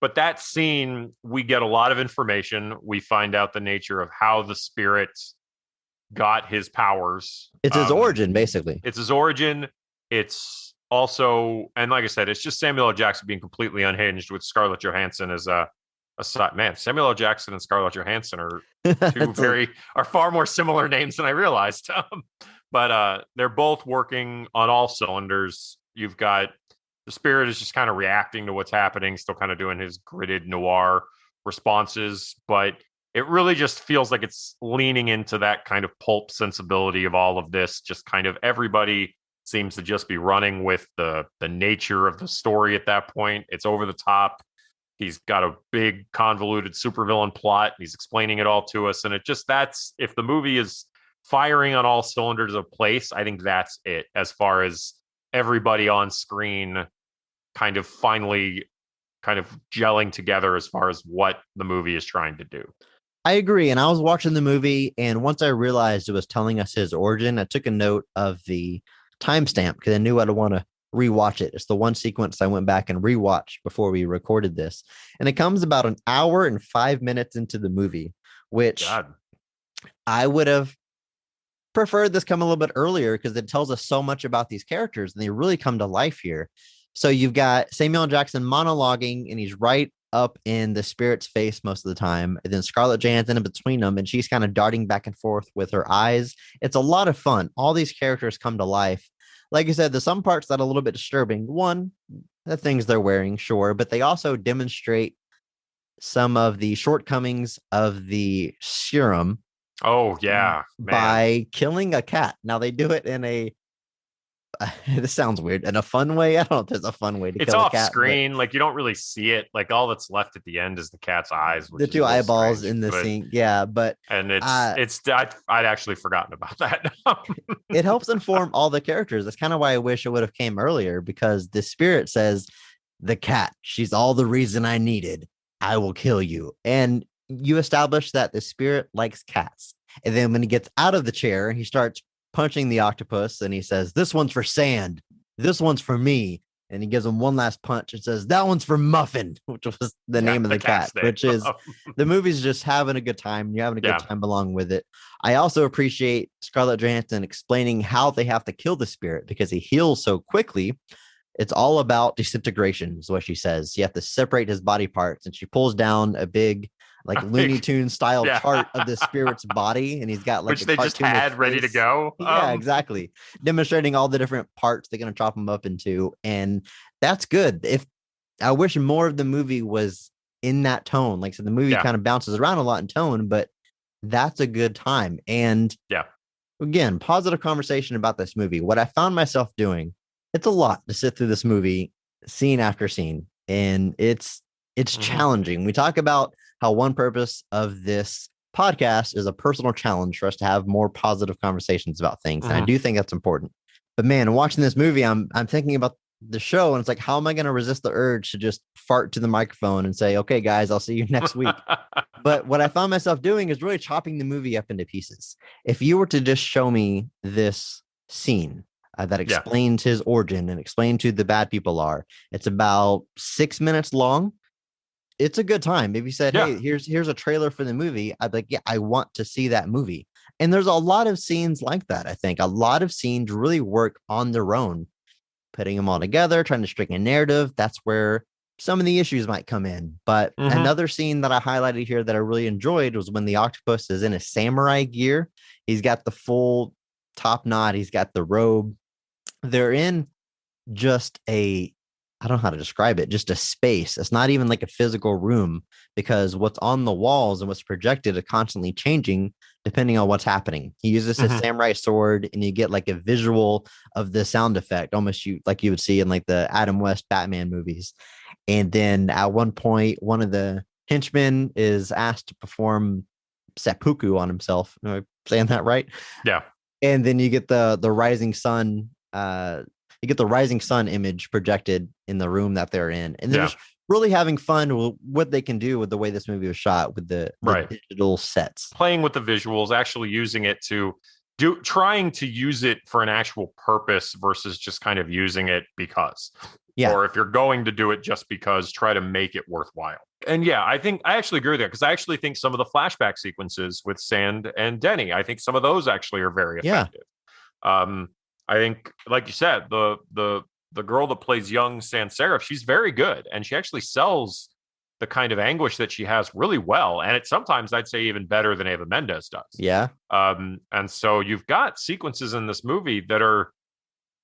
But that scene, we get a lot of information. We find out the nature of how the spirit got his powers. It's his origin, basically. It's his origin. It's also, and like I said, it's just Samuel L. Jackson being completely unhinged with Scarlett Johansson as a side. Man, Samuel L. Jackson and Scarlett Johansson are are far more similar names than I realized. But they're both working on all cylinders. You've got the spirit is just kind of reacting to what's happening, still kind of doing his gritted noir responses, but it really just feels like it's leaning into that kind of pulp sensibility of all of this. Just kind of everybody seems to just be running with the nature of the story at that point. It's over the top. He's got a big convoluted supervillain plot. He's explaining it all to us. And it just, that's, if the movie is firing on all cylinders of place, I think that's it as far as everybody on screen kind of finally kind of gelling together as far as what the movie is trying to do. I agree. And I was watching the movie, and once I realized it was telling us his origin, I took a note of the timestamp because I knew I'd want to rewatch it. It's the one sequence I went back and rewatched before we recorded this. And it comes about an hour and 5 minutes into the movie, which I would have preferred this come a little bit earlier because it tells us so much about these characters and they really come to life here. So you've got Samuel L. Jackson monologuing and he's right up in the spirit's face most of the time. And then Scarlett Johansson in between them, and she's kind of darting back and forth with her eyes. It's a lot of fun. All these characters come to life. Like I said, there's some parts that are a little bit disturbing. One, the things they're wearing, sure, but they also demonstrate some of the shortcomings of the serum. Oh, yeah. By killing a cat. Now, they do it in a, this sounds weird, in a fun way. I don't know if there's a fun way to kill a cat. It's off screen. Like, you don't really see it. Like, all that's left at the end is the cat's eyes. The two eyeballs strange, in the scene. Yeah, but. And I'd actually forgotten about that. It helps inform all the characters. That's kind of why I wish it would have came earlier, because the spirit says, the cat, she's all the reason I needed. I will kill you. And you establish that the spirit likes cats. And then when he gets out of the chair, he starts punching the octopus and he says, this one's for Sand. This one's for me. And he gives him one last punch and says, that one's for Muffin, which was the name of the cat, which is the movie's just having a good time. You're having a good time along with it. I also appreciate Scarlett Johansson explaining how they have to kill the spirit because he heals so quickly. It's all about disintegration is what she says. You have to separate his body parts, and she pulls down a big, like Looney Tunes style chart of the spirit's body, and he's got like which they just had ready to go. Yeah, exactly. Demonstrating all the different parts they're going to chop him up into, and that's good. If I wish more of the movie was in that tone, like so, the movie kind of bounces around a lot in tone, but that's a good time. And again, positive conversation about this movie. What I found myself doing. It's a lot to sit through this movie scene after scene, and it's challenging. We talk about how one purpose of this podcast is a personal challenge for us to have more positive conversations about things. And I Mhm. do think that's important. But man, watching this movie, I'm thinking about the show, and it's like, how am I going to resist the urge to just fart to the microphone and say, okay, guys, I'll see you next week. But what I found myself doing is really chopping the movie up into pieces. If you were to just show me this scene that explains his origin and explains who the bad people are, it's about 6 minutes long. It's a good time. If you said, hey, here's a trailer for the movie, I'd be like, yeah, I want to see that movie. And there's a lot of scenes like that. I think a lot of scenes really work on their own, putting them all together, trying to string a narrative. That's where some of the issues might come in. But another scene that I highlighted here that I really enjoyed was when the octopus is in a samurai gear. He's got the full top knot. He's got the robe. They're in just I don't know how to describe it, just a space. It's not even like a physical room, because what's on the walls and what's projected are constantly changing depending on what's happening. He uses his samurai sword, and you get like a visual of the sound effect, almost like you would see in like the Adam West Batman movies. And then at one point, one of the henchmen is asked to perform seppuku on himself. Am I saying that right? Yeah. And then you get the rising sun. You get the rising sun image projected in the room that they're in, and they're just really having fun with what they can do with the way this movie was shot with the digital sets, playing with the visuals, actually using it to trying to use it for an actual purpose versus just kind of using it because. Yeah. Or if you're going to do it just because, try to make it worthwhile. And yeah, I actually agree with that, because I actually think some of the flashback sequences with Sand and Denny, I think some of those actually are very effective. I think, like you said, the girl that plays young Sans Serif, she's very good, and she actually sells the kind of anguish that she has really well, and it's sometimes I'd say even better than Eva Mendes does. Yeah. And so you've got sequences in this movie that are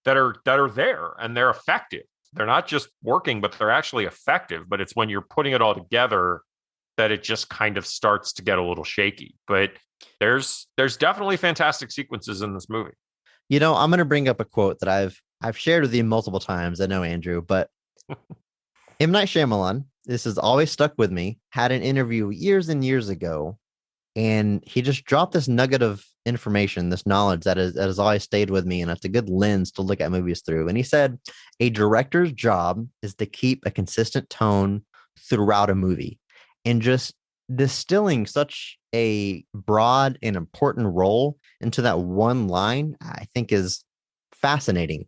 there, and they're effective. They're not just working, but they're actually effective. But it's when you're putting it all together that it just kind of starts to get a little shaky. But there's definitely fantastic sequences in this movie. You know, I'm going to bring up a quote that I've shared with you multiple times. I know, Andrew, but M. Night Shyamalan, this has always stuck with me, had an interview years and years ago, and he just dropped this nugget of information, this knowledge that has always stayed with me, and it's a good lens to look at movies through. And he said, a director's job is to keep a consistent tone throughout a movie, and just distilling such a broad and important role into that one line, I think is fascinating.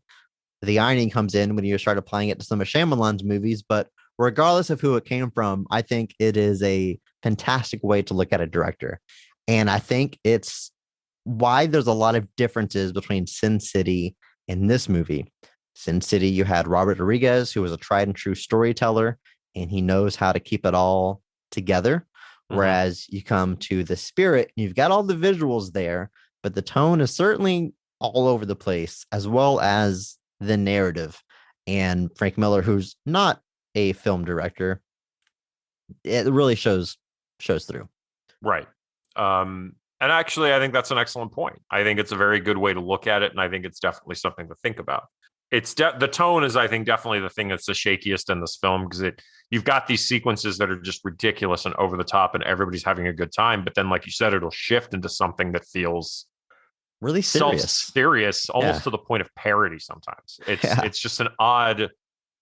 The irony comes in when you start applying it to some of Shyamalan's movies, but regardless of who it came from, I think it is a fantastic way to look at a director. And I think it's why there's a lot of differences between Sin City and this movie. Sin City, you had Robert Rodriguez, who was a tried and true storyteller, and he knows how to keep it all together. Whereas you come to The Spirit, you've got all the visuals there, but the tone is certainly all over the place, as well as the narrative. And Frank Miller, who's not a film director, it really shows through. Right. And actually, I think that's an excellent point. I think it's a very good way to look at it, and I think it's definitely something to think about. It's the tone is, I think, definitely the thing that's the shakiest in this film, because you've got these sequences that are just ridiculous and over the top, and everybody's having a good time. But then, like you said, it'll shift into something that feels really serious, almost to the point of parody. Sometimes it's just an odd.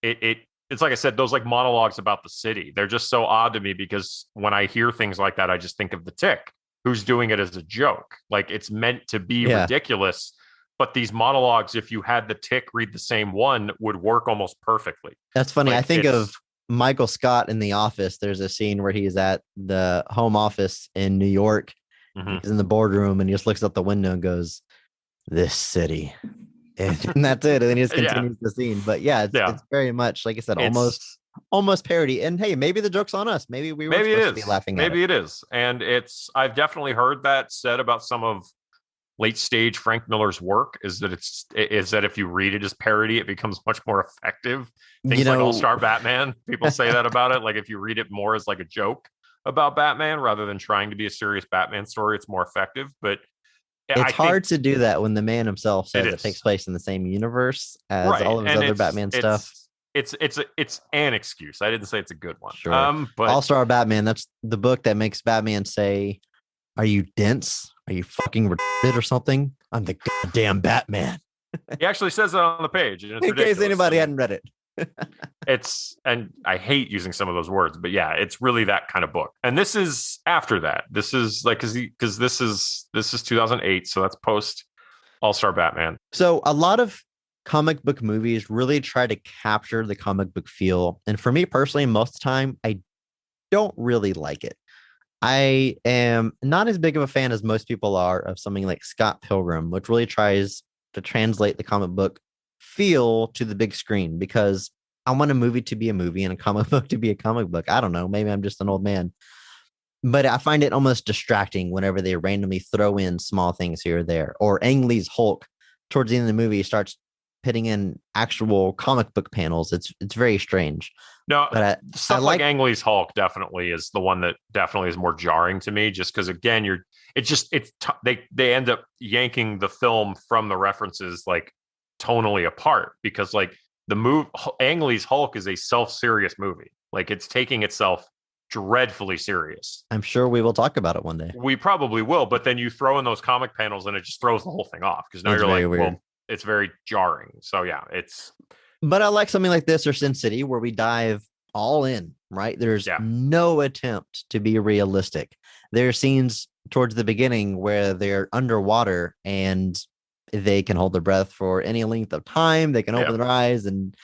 It's like I said, those like monologues about the city. They're just so odd to me, because when I hear things like that, I just think of The Tick, who's doing it as a joke. Like, it's meant to be ridiculous. But these monologues, if you had The Tick read the same one, would work almost perfectly. That's funny. Like, I think of Michael Scott in The Office. There's a scene where he's at the home office in New York. He's in the boardroom, and he just looks out the window and goes, "This city." And that's it. And then he just continues the scene. But it's very much, like I said, almost parody. And hey, maybe the joke's on us. Maybe we were supposed to be laughing at it. Maybe it is. And I've definitely heard that said about some of late stage Frank Miller's work, is that if you read it as parody, it becomes much more effective. Things like All-Star Batman, people say that about it. Like, if you read it more as like a joke about Batman rather than trying to be a serious Batman story, it's more effective. But it's hard to do that when the man himself says it takes place in the same universe as all of his other Batman stuff. It's an excuse. I didn't say it's a good one. Sure. But All-Star Batman, that's the book that makes Batman say, Are you dense? Are you fucking retarded or something? I'm the goddamn Batman. He actually says that on the page. And it's In ridiculous. case anybody hadn't read it. And I hate using some of those words, but yeah, it's really that kind of book. And this is after that. This is like, because this is 2008. So that's post All-Star Batman. So a lot of comic book movies really try to capture the comic book feel. And for me personally, most of the time, I don't really like it. I am not as big of a fan as most people are of something like Scott Pilgrim, which really tries to translate the comic book feel to the big screen, because I want a movie to be a movie and a comic book to be a comic book. I don't know. Maybe I'm just an old man, but I find it almost distracting whenever they randomly throw in small things here or there. Or Ang Lee's Hulk towards the end of the movie starts pitting in actual comic book panels. It's very strange. No, but stuff like Ang Lee's Hulk definitely is the one that definitely is more jarring to me, just because again, they end up yanking the film from the references like tonally apart, because like Ang Lee's Hulk is a self-serious movie. Like it's taking itself dreadfully serious. I'm sure we will talk about it one day. We probably will, but then you throw in those comic panels and it just throws the whole thing off, because now you're like, well, it's very jarring. So yeah, but I like something like this or Sin City where we dive all in, right? There's no attempt to be realistic. There are scenes towards the beginning where they're underwater and they can hold their breath for any length of time. They can open their eyes and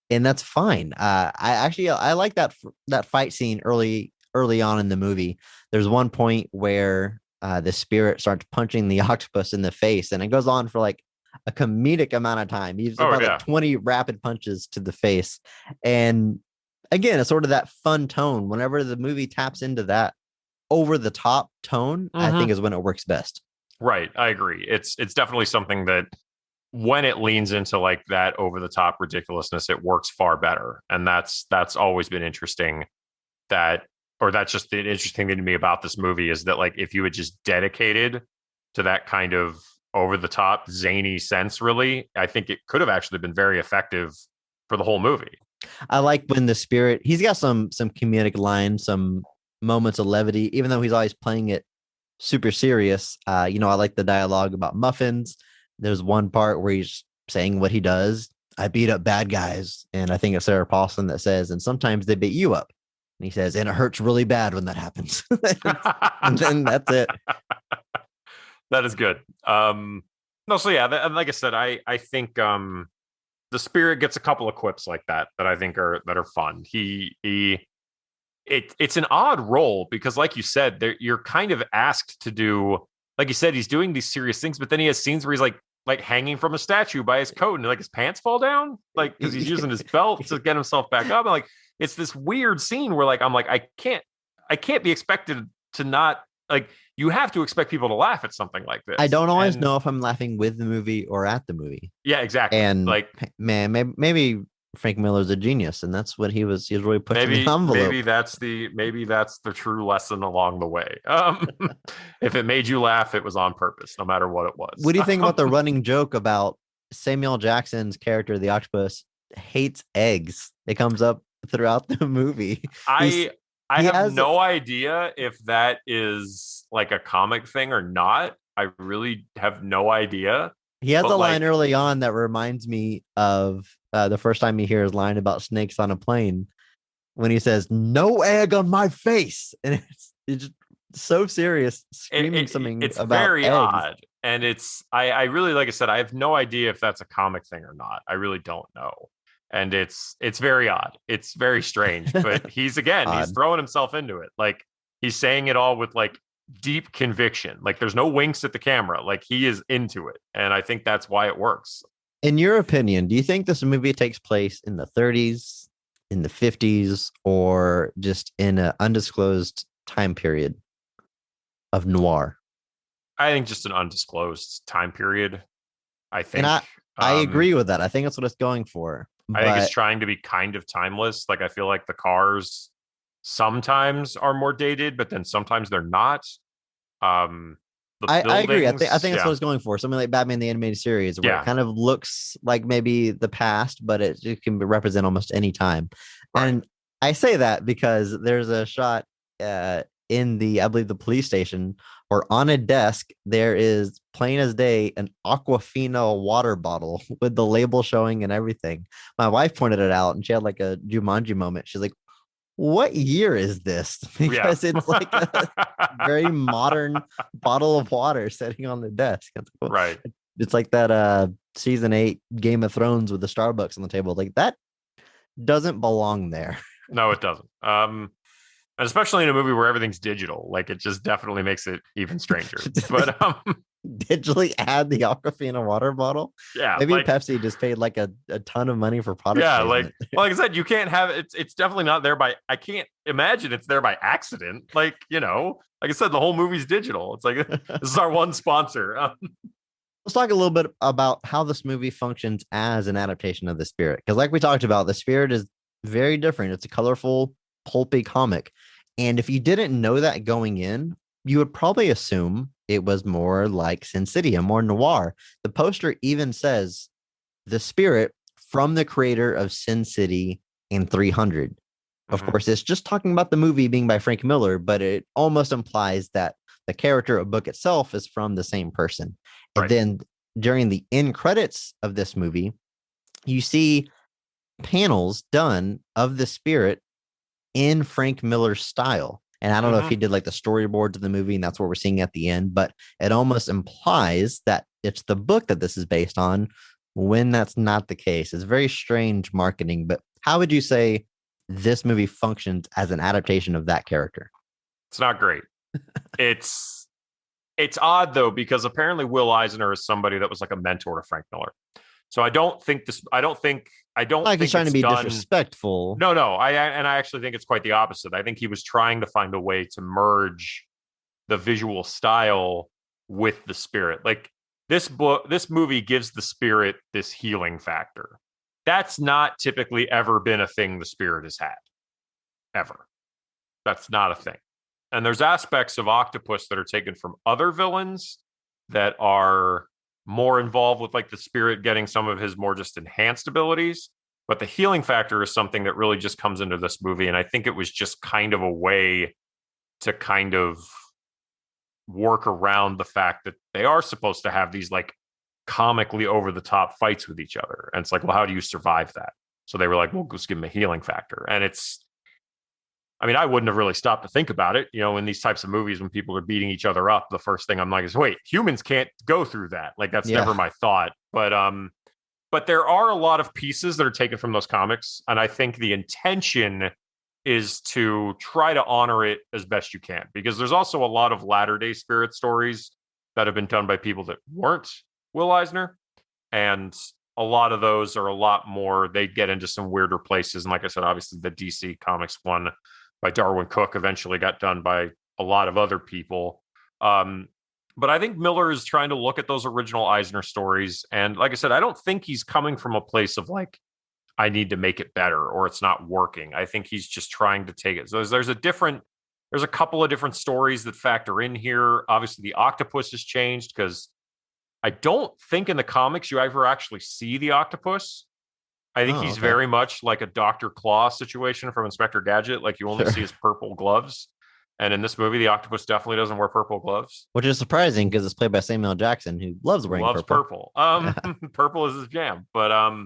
that's fine. I like that fight scene early on in the movie. There's one point where the spirit starts punching the octopus in the face, and it goes on for like a comedic amount of time. He's about like 20 rapid punches to the face. And again, it's sort of that fun tone. Whenever the movie taps into that over the top tone, I think is when it works best. Right. I agree. It's definitely something that when it leans into like that over the top ridiculousness, it works far better. And that's always been interesting. That's just the interesting thing to me about this movie is that like, if you had just dedicated to that kind of over the top zany sense, really, I think it could have actually been very effective for the whole movie. I like when the spirit, he's got some comedic lines, some moments of levity, even though he's always playing it super serious. I like the dialogue about muffins. There's one part where he's saying what he does. I beat up bad guys. And I think it's Sarah Paulson that says, and sometimes they beat you up. And he says, and it hurts really bad when that happens. And then that's it. That is good. So yeah, like I said, I think the spirit gets a couple of quips like that I think are fun. It's an odd role because, like you said, you're kind of asked to do, like you said, he's doing these serious things, but then he has scenes where he's like hanging from a statue by his coat and like his pants fall down, like because he's using his belt to get himself back up. And like it's this weird scene where like I'm like I can't be expected to not like. You have to expect people to laugh at something like this. I don't always know if I'm laughing with the movie or at the movie. Yeah, exactly. And like, man, maybe Frank Miller's a genius, and that's what he was really pushing the envelope. Maybe that's the true lesson along the way. If it made you laugh, it was on purpose, no matter what it was. What do you think about the running joke about Samuel Jackson's character, the octopus, hates eggs? It comes up throughout the movie. I have no idea if that is like a comic thing or not. I really have no idea. He has a line early on that reminds me of the first time you hear his line about snakes on a plane when he says, "No egg on my face." And it's just so serious, screaming something it's about very eggs. odd. And I really, like I said, I have no idea if that's a comic thing or not. I really don't know. And it's very odd. It's very strange, but he's throwing himself into it. Like he's saying it all with like deep conviction. Like there's no winks at the camera. Like he is into it. And I think that's why it works. In your opinion, do you think this movie takes place in the 30s, in the 50s, or just in an undisclosed time period of noir? I think just an undisclosed time period. I think. And I agree with that. I think that's what it's going for. I think it's trying to be kind of timeless. Like I feel like the cars sometimes are more dated, but then sometimes they're not. I agree. I think that's what it's going for. Something like Batman the Animated Series, where it kind of looks like maybe the past, but it can represent almost any time. Right. And I say that because there's a shot in I believe the police station or on a desk, there is plain as day an Aquafina water bottle with the label showing and everything. My wife pointed it out and she had like a Jumanji moment. She's like, what year is this? Yeah. Because it's like a very modern bottle of water sitting on the desk. Right. It's like that season 8 Game of Thrones with the Starbucks on the table. Like that doesn't belong there. No, it doesn't. And especially in a movie where everything's digital, like it just definitely makes it even stranger. But digitally add the Aquafina water bottle. yeah, Maybe like, Pepsi just paid like a ton of money for product yeah, placement. like I said, you can't have it. It's definitely not there by. I can't imagine it's there by accident. Like, like I said, the whole movie's digital. It's like this is our one sponsor. Let's talk a little bit about how this movie functions as an adaptation of The Spirit. Because like we talked about, The Spirit is very different. It's a colorful, pulpy comic. And if you didn't know that going in, you would probably assume it was more like Sin City, a more noir. The poster even says The Spirit from the creator of Sin City and 300. Of course, it's just talking about the movie being by Frank Miller, but it almost implies that the character of book itself is from the same person. And Right. then during the end credits of this movie, you see panels done of The Spirit in Frank Miller's style. And I don't know if he did like the storyboards of the movie and that's what we're seeing at the end, but it almost implies that it's the book that this is based on when that's not the case. It's very strange marketing, but how would you say this movie functions as an adaptation of that character? It's not great. It's odd though, because apparently Will Eisner is somebody that was like a mentor to Frank Miller. So I don't think Like he's trying to be disrespectful. No. I actually think it's quite the opposite. I think he was trying to find a way to merge the visual style with the spirit. Like this movie gives the spirit this healing factor. That's not typically ever been a thing the spirit has had. Ever. That's not a thing. And there's aspects of Octopus that are taken from other villains that are more involved with like the spirit getting some of his more just enhanced abilities. But the healing factor is something that really just comes into this movie. And I think it was just kind of a way to kind of work around the fact that they are supposed to have these like comically over the top fights with each other. And it's like, well, how do you survive that? So they were like, well, just give him a healing factor. And I wouldn't have really stopped to think about it. In these types of movies, when people are beating each other up, the first thing I'm like is, wait, humans can't go through that. Like, that's never my thought. But there are a lot of pieces that are taken from those comics. And I think the intention is to try to honor it as best you can, because there's also a lot of Latter-day Spirit stories that have been done by people that weren't Will Eisner. And a lot of those are a lot more, they get into some weirder places. And like I said, obviously the DC Comics one by Darwin Cook eventually got done by a lot of other people. But I think Miller is trying to look at those original Eisner stories. And like I said, I don't think he's coming from a place of like, I need to make it better or it's not working. I think he's just trying to take it. So there's a couple of different stories that factor in here. Obviously the octopus has changed because I don't think in the comics you ever actually see the octopus. I think he's very much like a Dr. Claw situation from Inspector Gadget. Like you only see his purple gloves. And in this movie, the octopus definitely doesn't wear purple gloves. Which is surprising because it's played by Samuel Jackson, who loves wearing purple. Purple is his jam. But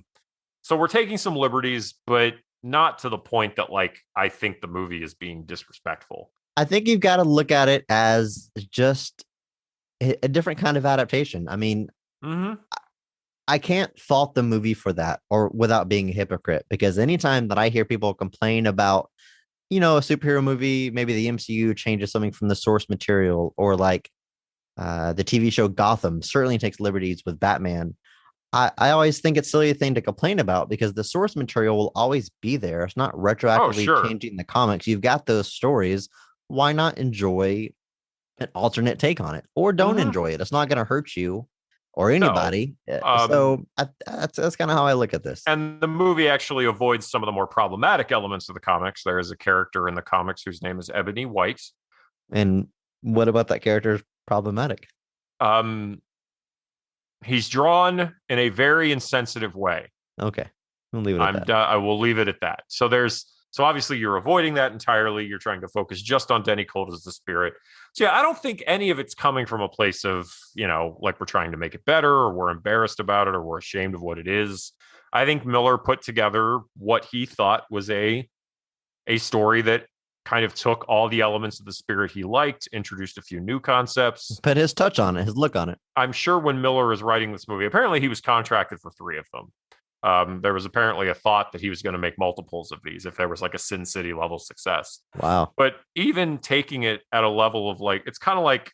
so we're taking some liberties, but not to the point that like I think the movie is being disrespectful. I think you've got to look at it as just a different kind of adaptation. I mean, I can't fault the movie for that or without being a hypocrite, because anytime that I hear people complain about, a superhero movie, maybe the MCU changes something from the source material, or like the TV show Gotham certainly takes liberties with Batman. I always think it's a silly thing to complain about because the source material will always be there. It's not retroactively changing the comics. You've got those stories. Why not enjoy an alternate take on it, or don't enjoy it? It's not going to hurt you or anybody. So that's kind of how I look at this. And the movie actually avoids some of the more problematic elements of the comics. There is a character in the comics whose name is Ebony White. And what about that character is problematic? He's drawn in a very insensitive way. Okay. We'll leave it at that. I will leave it at that. So there's So obviously you're avoiding that entirely. You're trying to focus just on Denny Colt as the spirit. So yeah, I don't think any of it's coming from a place of, like we're trying to make it better or we're embarrassed about it or we're ashamed of what it is. I think Miller put together what he thought was a story that kind of took all the elements of the spirit he liked, introduced a few new concepts. Put his touch on it, his look on it. I'm sure when Miller was writing this movie, apparently he was contracted for 3 of them. There was apparently a thought that he was going to make multiples of these if there was like a Sin City level success. Wow. But even taking it at a level of like, it's kind of like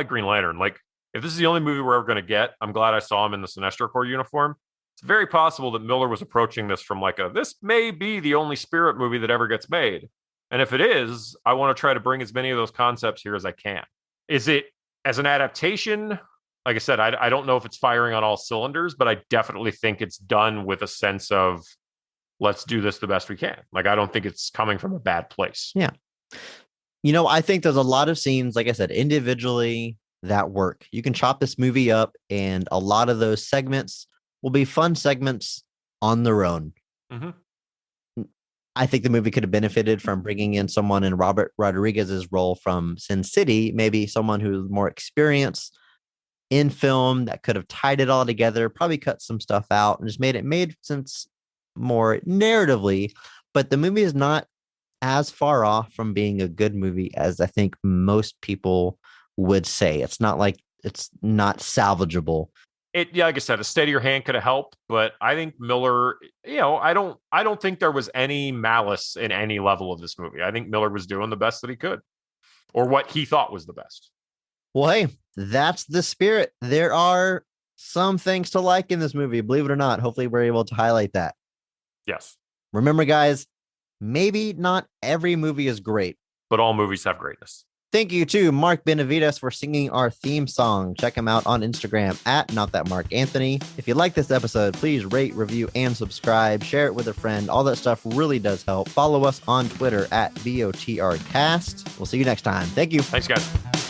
Green Lantern. Like, if this is the only movie we're ever going to get, I'm glad I saw him in the Sinestro Corps uniform. It's very possible that Miller was approaching this from like this may be the only Spirit movie that ever gets made. And if it is, I want to try to bring as many of those concepts here as I can. Is it as an adaptation? Like I said, I don't know if it's firing on all cylinders, but I definitely think it's done with a sense of let's do this the best we can. Like, I don't think it's coming from a bad place. Yeah. I think there's a lot of scenes, like I said, individually that work. You can chop this movie up and a lot of those segments will be fun segments on their own. Mm-hmm. I think the movie could have benefited from bringing in someone in Robert Rodriguez's role from Sin City, maybe someone who's more experienced in film that could have tied it all together, probably cut some stuff out and just made sense more narratively. But the movie is not as far off from being a good movie as I think most people would say. It's not like it's not salvageable. Yeah, like I said, a steadier hand could have helped, but I think Miller, I don't think there was any malice in any level of this movie. I think Miller was doing the best that he could, or what he thought was the best. Well, hey, that's the spirit. There are some things to like in this movie, believe it or not. Hopefully we're able to highlight that. Yes. Remember, guys, maybe not every movie is great, but all movies have greatness. Thank you to Mark Benavides for singing our theme song. Check him out on Instagram at NotThatMarkAnthony. If you like this episode, please rate, review, and subscribe. Share it with a friend. All that stuff really does help. Follow us on Twitter at VOTRcast. We'll see you next time. Thank you. Thanks, guys.